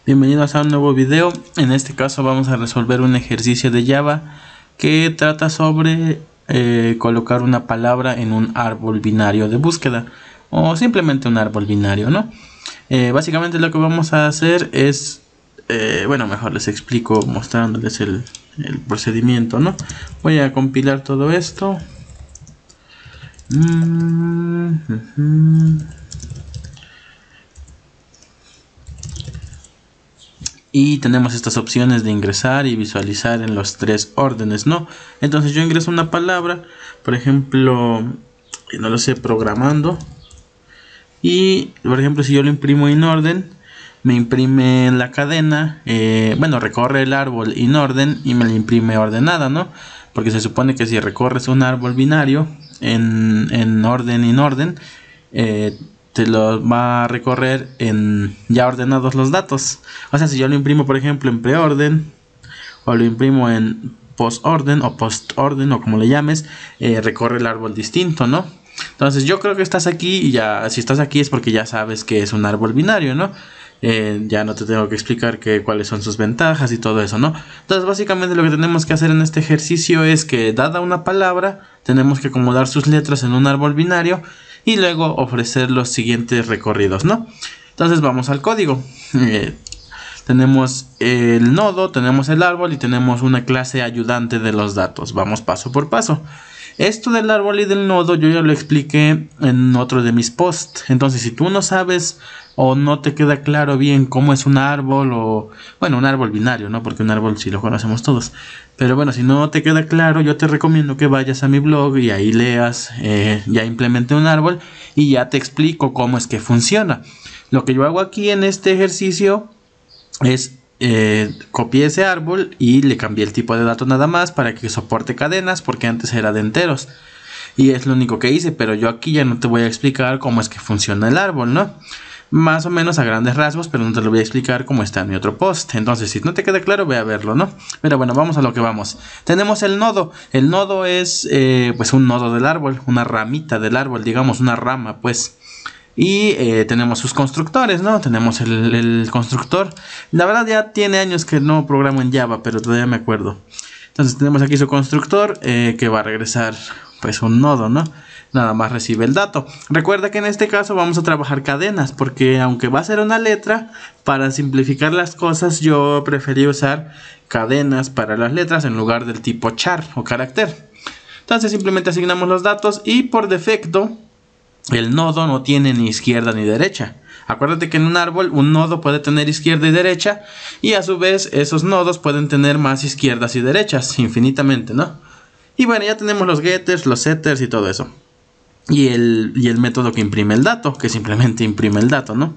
Bienvenidos a un nuevo video. En este caso vamos a resolver un ejercicio de Java que trata sobre colocar una palabra en un árbol binario de búsqueda o simplemente un árbol binario, ¿no? Básicamente lo que vamos a hacer es, mejor les explico mostrándoles el procedimiento, ¿no? Voy a compilar todo esto. Y tenemos estas opciones de ingresar y visualizar en los tres órdenes, ¿no? Entonces yo ingreso una palabra, por ejemplo, no lo sé, programando. Y por ejemplo, si yo lo imprimo in orden, me imprime la cadena, recorre el árbol in orden y me la imprime ordenada, ¿no? Porque se supone que si recorres un árbol binario en orden in orden, te lo va a recorrer en ya ordenados los datos. O sea, si yo lo imprimo por ejemplo en preorden o lo imprimo en postorden o postorden o como le llames, recorre el árbol distinto, ¿no? Entonces yo creo que estás aquí y ya, si estás aquí es porque ya sabes que es un árbol binario, ¿no? Ya no te tengo que explicar cuáles son sus ventajas y todo eso, ¿no? Entonces básicamente lo que tenemos que hacer en este ejercicio es que dada una palabra tenemos que acomodar sus letras en un árbol binario y luego ofrecer los siguientes recorridos, ¿no? Entonces vamos al código. Tenemos el nodo, tenemos el árbol y tenemos una clase ayudante de los datos. Vamos paso por paso. Esto del árbol y del nodo yo ya lo expliqué en otro de mis posts. Entonces si tú no sabes o no te queda claro bien cómo es un árbol o... un árbol binario, ¿no? Porque un árbol sí lo conocemos todos. Pero bueno, si no te queda claro, yo te recomiendo que vayas a mi blog y ahí leas, ya implementé un árbol y ya te explico cómo es que funciona. Lo que yo hago aquí en este ejercicio es... copié ese árbol y le cambié el tipo de dato nada más para que soporte cadenas, porque antes era de enteros y es lo único que hice. Pero yo aquí ya no te voy a explicar cómo es que funciona el árbol, ¿no? Más o menos a grandes rasgos, pero no te lo voy a explicar como está en mi otro post. Entonces si no te queda claro, ve a verlo, ¿no? Pero bueno, vamos a lo que vamos. Tenemos el nodo. El nodo es pues un nodo del árbol, una ramita del árbol, digamos una rama pues. Y tenemos sus constructores, ¿no? Tenemos el constructor. La verdad ya tiene años que no programo en Java, pero todavía me acuerdo. Entonces tenemos aquí su constructor que va a regresar pues un nodo, ¿no? Nada más recibe el dato. Recuerda que en este caso vamos a trabajar cadenas, porque aunque va a ser una letra, para simplificar las cosas yo preferí usar cadenas para las letras en lugar del tipo char o carácter. Entonces simplemente asignamos los datos y por defecto el nodo no tiene ni izquierda ni derecha. Acuérdate que en un árbol un nodo puede tener izquierda y derecha, y a su vez esos nodos pueden tener más izquierdas y derechas infinitamente, ¿no? Y bueno, ya tenemos los getters, los setters y todo eso. Y el método que imprime el dato, que simplemente imprime el dato, ¿no?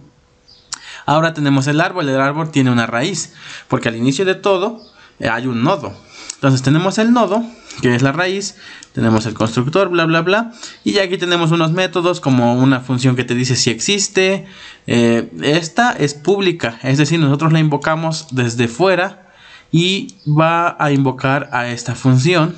Ahora tenemos el árbol tiene una raíz, porque al inicio de todo hay un nodo. Entonces tenemos el nodo, que es la raíz, tenemos el constructor, bla bla bla, y ya aquí tenemos unos métodos como una función que te dice si existe. Esta es pública, es decir, nosotros la invocamos desde fuera y va a invocar a esta función,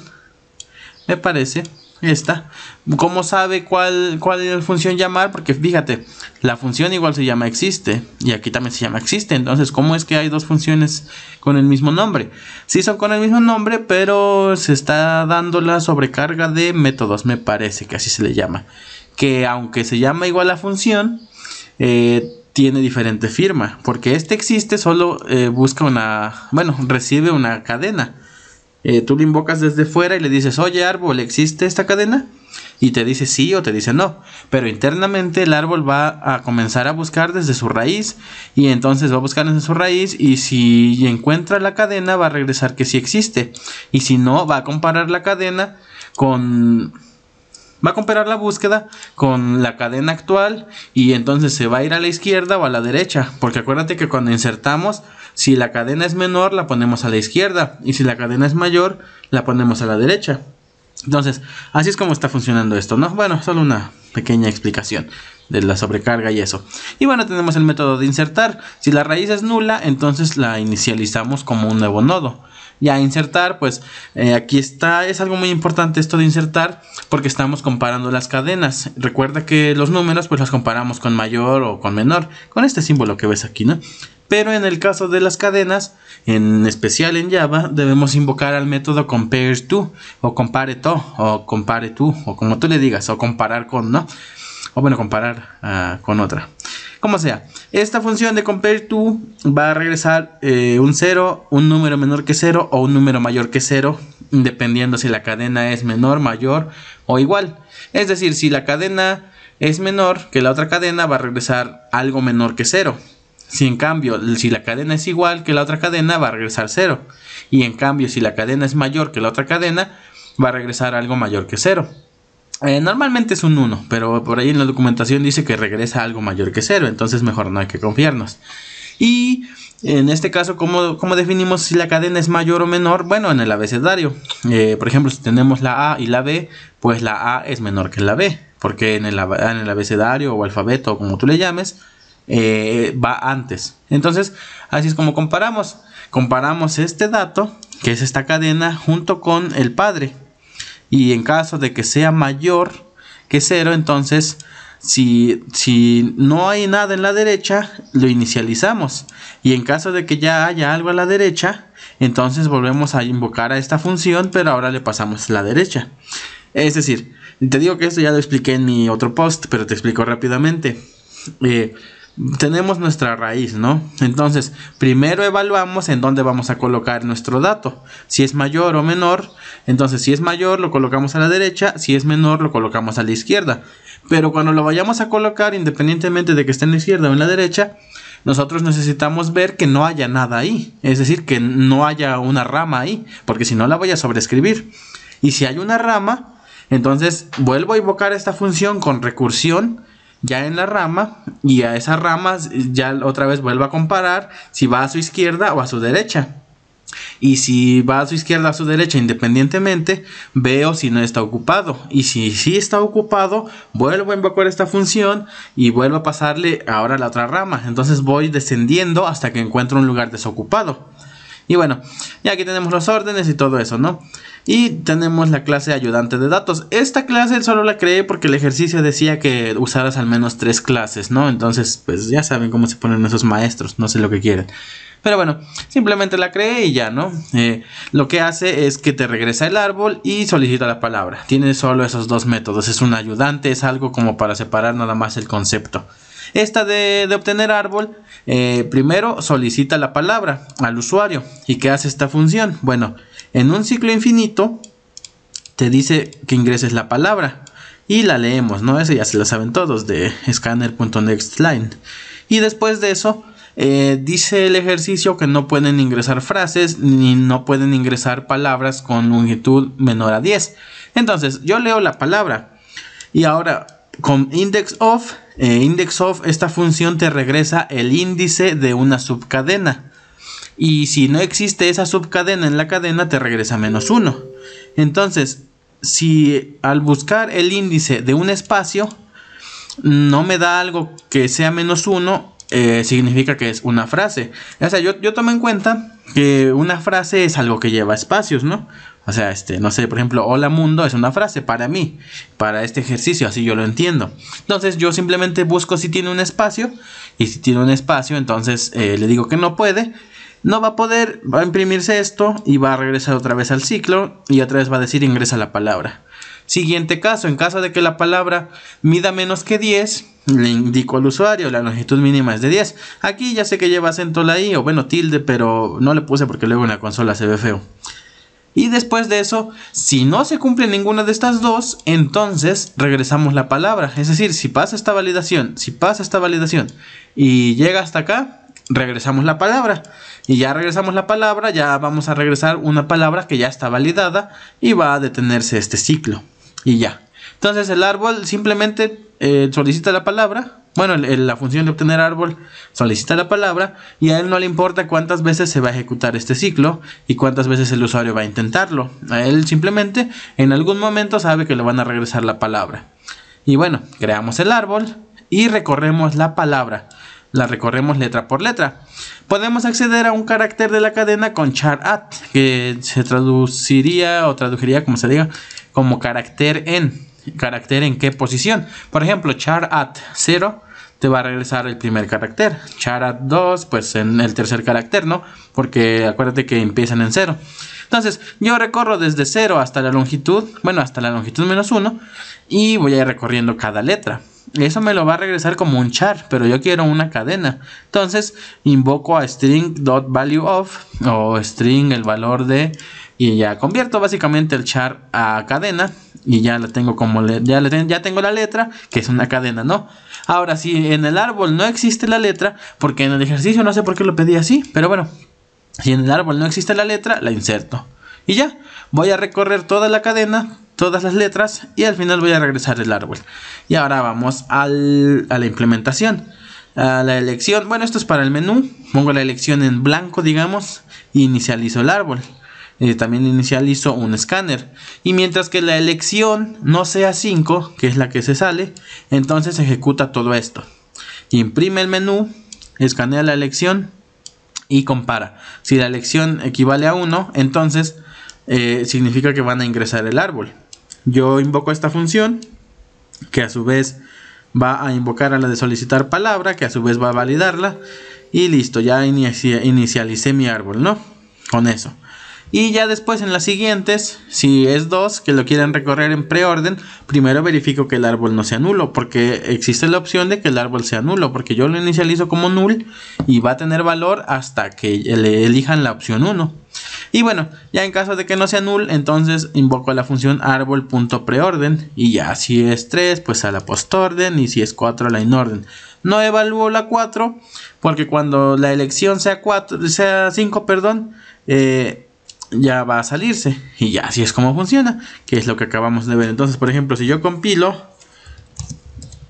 me parece. Esta, ¿cómo sabe cuál función llamar? Porque fíjate, la función igual se llama existe y aquí también se llama existe. Entonces, ¿cómo es que hay dos funciones con el mismo nombre? Sí son con el mismo nombre, pero se está dando la sobrecarga de métodos, me parece que así se le llama. Que aunque se llama igual la función, tiene diferente firma, porque este existe solo busca recibe una cadena. Tú lo invocas desde fuera y le dices, oye árbol, ¿existe esta cadena? Y te dice sí o te dice no. Pero internamente el árbol va a comenzar a buscar desde su raíz. Y entonces va a buscar desde su raíz. Y si encuentra la cadena va a regresar que sí existe. Y si no, va a comparar la cadena va a comparar la búsqueda con la cadena actual y entonces se va a ir a la izquierda o a la derecha. Porque acuérdate que cuando insertamos, si la cadena es menor la ponemos a la izquierda y si la cadena es mayor la ponemos a la derecha. Entonces así es como está funcionando esto, ¿no? Bueno, solo una pequeña explicación de la sobrecarga y eso. Y bueno, tenemos el método de insertar. Si la raíz es nula, entonces la inicializamos como un nuevo nodo. Ya insertar, pues aquí está, es algo muy importante esto de insertar porque estamos comparando las cadenas. Recuerda que los números pues los comparamos con mayor o con menor, con este símbolo que ves aquí, ¿no? Pero en el caso de las cadenas, en especial en Java, debemos invocar al método compareTo o compareTo o compareTo o como tú le digas, o comparar con, ¿no? O bueno, comparar con otra. Como sea, esta función de compareTo va a regresar un 0, un número menor que 0 o un número mayor que 0, dependiendo si la cadena es menor, mayor o igual. Es decir, si la cadena es menor que la otra cadena, va a regresar algo menor que 0. Si en cambio, si la cadena es igual que la otra cadena, va a regresar 0. Y en cambio, si la cadena es mayor que la otra cadena, va a regresar algo mayor que 0. Normalmente es un 1, pero por ahí en la documentación dice que regresa algo mayor que 0. Entonces mejor no hay que confiarnos. Y en este caso, ¿cómo definimos si la cadena es mayor o menor? Bueno, en el abecedario. Por ejemplo, si tenemos la A y la B, pues la A es menor que la B. Porque en el abecedario o alfabeto, como tú le llames, va antes. Entonces así es como comparamos este dato, que es esta cadena, junto con el padre, y en caso de que sea mayor que 0, entonces si no hay nada en la derecha, lo inicializamos, y en caso de que ya haya algo a la derecha, entonces volvemos a invocar a esta función, pero ahora le pasamos a la derecha. Es decir, te digo que esto ya lo expliqué en mi otro post, pero te explico rápidamente. Tenemos nuestra raíz, ¿no? Entonces, primero evaluamos en dónde vamos a colocar nuestro dato. Si es mayor o menor, entonces si es mayor lo colocamos a la derecha, si es menor lo colocamos a la izquierda. Pero cuando lo vayamos a colocar, independientemente de que esté en la izquierda o en la derecha, nosotros necesitamos ver que no haya nada ahí. Es decir, que no haya una rama ahí, porque si no la voy a sobreescribir. Y si hay una rama, entonces vuelvo a invocar esta función con recursión ya en la rama, y a esa rama ya otra vez vuelvo a comparar si va a su izquierda o a su derecha. Y si va a su izquierda o a su derecha independientemente, veo si no está ocupado. Y si sí está ocupado, vuelvo a invocar esta función y vuelvo a pasarle ahora a la otra rama. Entonces voy descendiendo hasta que encuentro un lugar desocupado. Y bueno, ya aquí tenemos los órdenes y todo eso, ¿no? Y tenemos la clase ayudante de datos. Esta clase solo la creé porque el ejercicio decía que usaras al menos 3 clases, ¿no? Entonces, pues ya saben cómo se ponen esos maestros, no sé lo que quieren. Pero bueno, simplemente la creé y ya, ¿no? Lo que hace es que te regresa el árbol y solicita la palabra. Tiene solo esos dos métodos. Es un ayudante, es algo como para separar nada más el concepto. Esta de obtener árbol, primero solicita la palabra al usuario. ¿Y qué hace esta función? Bueno, en un ciclo infinito te dice que ingreses la palabra y la leemos, ¿no? Ese ya se lo saben todos, de scanner.nextLine. Y después de eso dice el ejercicio que no pueden ingresar frases ni no pueden ingresar palabras con longitud menor a 10. Entonces yo leo la palabra y ahora con index_of, esta función te regresa el índice de una subcadena. Y si no existe esa subcadena en la cadena, te regresa -1. Entonces, si al buscar el índice de un espacio no me da algo que sea -1, significa que es una frase. O sea, yo tomo en cuenta que una frase es algo que lleva espacios, ¿no? O sea, no sé, por ejemplo, hola mundo es una frase para mí, para este ejercicio, así yo lo entiendo. Entonces yo simplemente busco si tiene un espacio, y si tiene un espacio, entonces le digo que no puede. No va a poder, va a imprimirse esto y va a regresar otra vez al ciclo y otra vez va a decir ingresa la palabra. Siguiente caso, en caso de que la palabra mida menos que 10, le indico al usuario, la longitud mínima es de 10. Aquí ya sé que lleva acento la i o bueno tilde, pero no le puse porque luego en la consola se ve feo. Y después de eso, si no se cumple ninguna de estas dos, entonces regresamos la palabra. Es decir, si pasa esta validación y llega hasta acá, regresamos la palabra. Y ya regresamos la palabra, ya vamos a regresar una palabra que ya está validada y va a detenerse este ciclo. Y ya. Entonces el árbol simplemente solicita la palabra. Bueno, la función de obtener árbol solicita la palabra y a él no le importa cuántas veces se va a ejecutar este ciclo y cuántas veces el usuario va a intentarlo. A él simplemente en algún momento sabe que le van a regresar la palabra. Y bueno, creamos el árbol y recorremos la palabra. La recorremos letra por letra. Podemos acceder a un carácter de la cadena con char_at, que se traduciría o traduciría, como se diga, como carácter en qué posición. Por ejemplo, char_at 0 te va a regresar el primer carácter. Char 2, pues en el tercer carácter, ¿no? Porque acuérdate que empiezan en 0. Entonces yo recorro desde 0 hasta la longitud, bueno, hasta la longitud -1, y voy a ir recorriendo cada letra. Eso me lo va a regresar como un char, pero yo quiero una cadena. Entonces invoco a string.valueOf o string el valor de, y ya convierto básicamente el char a cadena y ya la tengo como ya tengo la letra, que es una cadena, ¿no? Ahora, si en el árbol no existe la letra, porque en el ejercicio no sé por qué lo pedí así, pero bueno, si en el árbol no existe la letra, la inserto y ya voy a recorrer toda la cadena, todas las letras, y al final voy a regresar el árbol. Y ahora vamos a la implementación, a la elección. Bueno, esto es para el menú. Pongo la elección en blanco, digamos, e inicializo el árbol. También inicializo un escáner, y mientras que la elección no sea 5, que es la que se sale, entonces ejecuta todo esto. Imprime el menú, escanea la elección y compara. Si la elección equivale a 1, entonces significa que van a ingresar el árbol. Yo invoco esta función, que a su vez va a invocar a la de solicitar palabra, que a su vez va a validarla, y listo, ya inicialicé mi árbol, ¿no? Con eso. Y ya después en las siguientes, si es 2 que lo quieren recorrer en preorden, primero verifico que el árbol no sea nulo, porque existe la opción de que el árbol sea nulo, porque yo lo inicializo como null y va a tener valor hasta que le elijan la opción 1. Y bueno, ya en caso de que no sea null, entonces invoco la función árbol.preorden, y ya si es 3 pues a la postorden, y si es 4 a la inorden. No evalúo la 4 porque cuando la elección sea 5, ya va a salirse, y ya así es como funciona, que es lo que acabamos de ver. Entonces, por ejemplo, si yo compilo,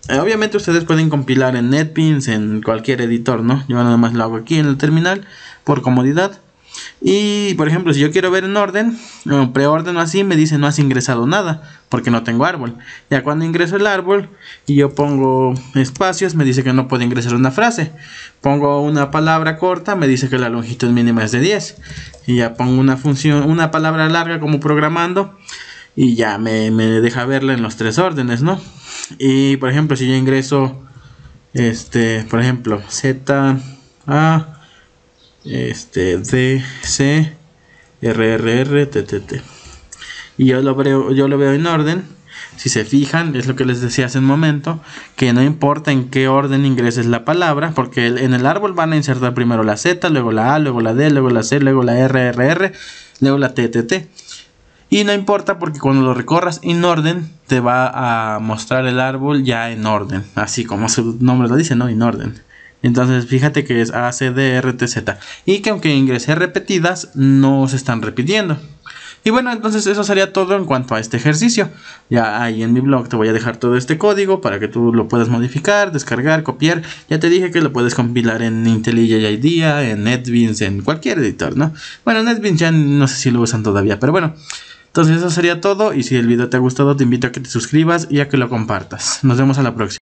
obviamente ustedes pueden compilar en NetBeans, en cualquier editor, ¿no? Yo nada más lo hago aquí en el terminal por comodidad. Y por ejemplo, si yo quiero ver en orden, preorden o así, me dice no has ingresado nada porque no tengo árbol. Ya cuando ingreso el árbol y yo pongo espacios, me dice que no puedo ingresar una frase. Pongo una palabra corta, me dice que la longitud mínima es de 10. Y ya pongo una función, una palabra larga como programando, y ya me deja verla en los 3 órdenes, ¿no? Y por ejemplo, si yo ingreso por ejemplo, Z A D C R R R T T T, y yo lo veo en orden. Si se fijan, es lo que les decía hace un momento, que no importa en qué orden ingreses la palabra, porque en el árbol van a insertar primero la Z, luego la A, luego la D, luego la C, luego la R R R, luego la T T T. Y no importa porque cuando lo recorras en orden, te va a mostrar el árbol ya en orden, así como su nombre lo dice, ¿no? En orden. Entonces fíjate que es A, C, D, R, T, Z. Y que aunque ingresé repetidas, no se están repitiendo. Y bueno, entonces eso sería todo en cuanto a este ejercicio. Ya ahí en mi blog te voy a dejar todo este código para que tú lo puedas modificar, descargar, copiar. Ya te dije que lo puedes compilar en IntelliJ IDEA, en NetBeans, en cualquier editor, ¿no? Bueno, NetBeans ya no sé si lo usan todavía, pero bueno. Entonces eso sería todo, y si el video te ha gustado te invito a que te suscribas y a que lo compartas. Nos vemos a la próxima.